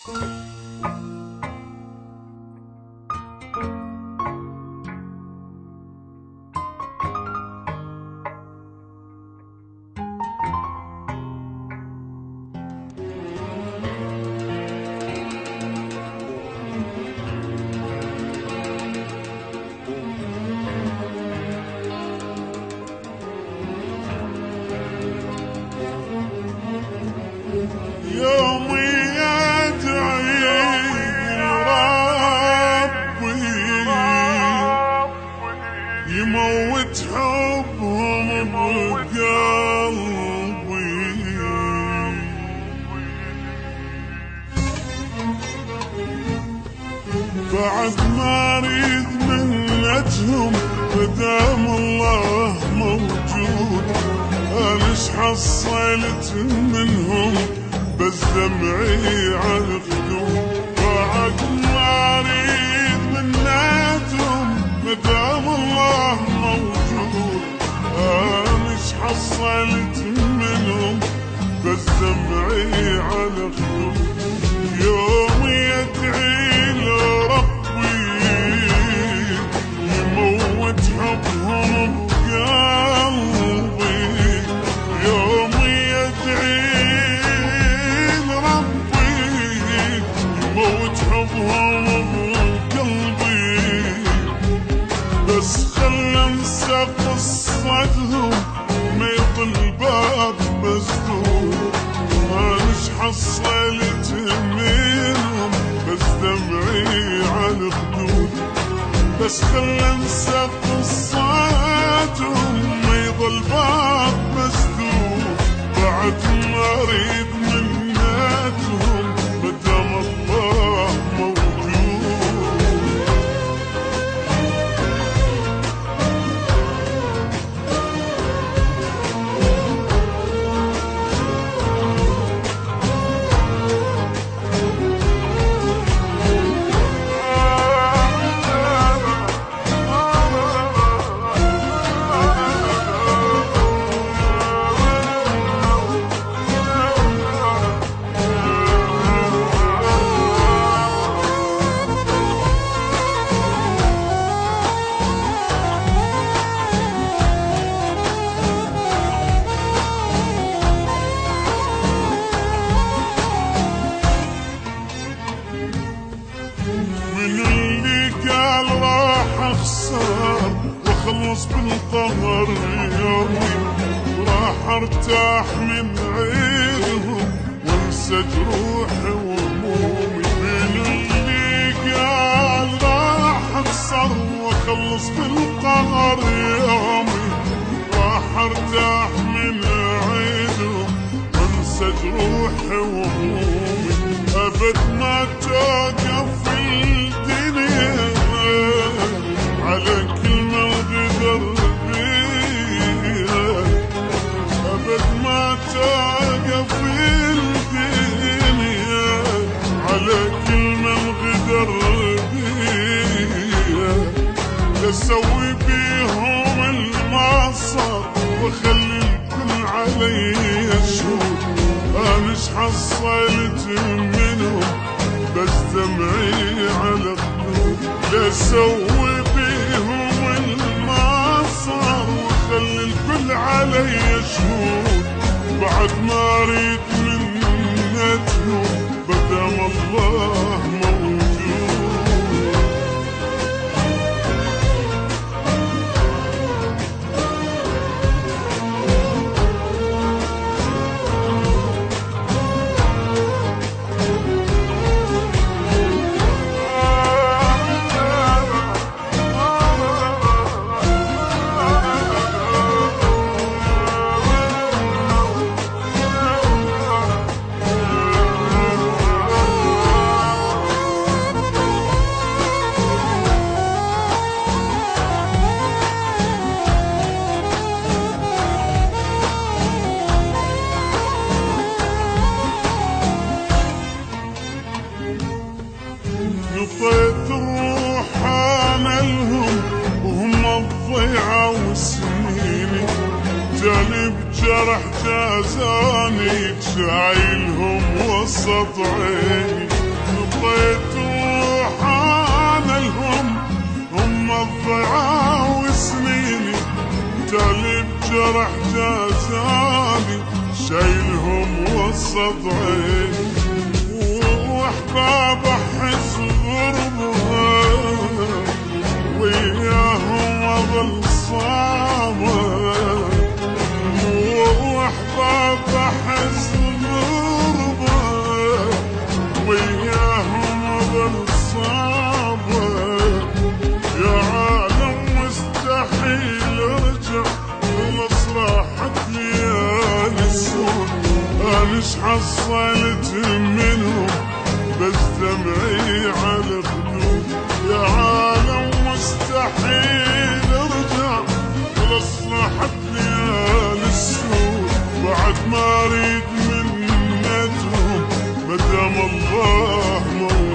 يومي أدعي ربي يموت حبهم بقلبي، بعد ما أريد منتهم مدام الله موجود. أنا إيش حصلت منهم بس دمعي على الخدود، بعد ما أريد منتهم مدام الله موجود. أنا إيش حصلت منهم بس دمعي على الخدود. يومي أدعي لربي يموت حبهم بقلبي، يومي أدعي لربي يموت حبهم بقلبي، بس خل انسى قصتهم ما يطل باب مسدود. أنا إيش حصلت منهم بس دمعي على الخدود، بس خل انسى قصتهم ما يضل باب مسدود. بعد ما اريد منتهم مدام الله موجود. من اللي قال راح اخسر واخلص بالقهر يومي، راح ارتاح من عيدهم وانسى جروحي وهمومي. من اللي قال راح اخسر واخلص بالقهر يومي، راح ارتاح من عيدهم وانسى جروحي وهمومي. ابد ما توقف الدنيا على كلمة الغدر بيها، أبد ما توقف الدنيا على كلمة الغدر بيها. لسوي بيهم المعصر وخلي الكل علي يشهد. أنا إيش حصلت منهم بس دمعي على الخدود، لسوي بيهم المعصر وخلي الكل علي يشهد. بعد ما اريد منتهم مدام الله موجود. نطيت الروح انا لهم وهم الضيعة وسنيني، جاني بجرح جازاني شايلهم وسط عيني. نطيت روح انا لهم، هم الضيعة وسنيني، جالي بجرح جازاني، شايلهم وسط عيني، واحباب احس غربها، وياهم اظل صابر، واحباب احس غربها، وياهم اظل صابر. يا عالم مستحيل ارجع، خلص راحت ليالي السود، انا ايش حصلت منهم بس دمعي على خدود. يا عالم مستحيل ارجع، خلص راحت ليالي السود، بعد ما اريد منتهم مدام الله موجود.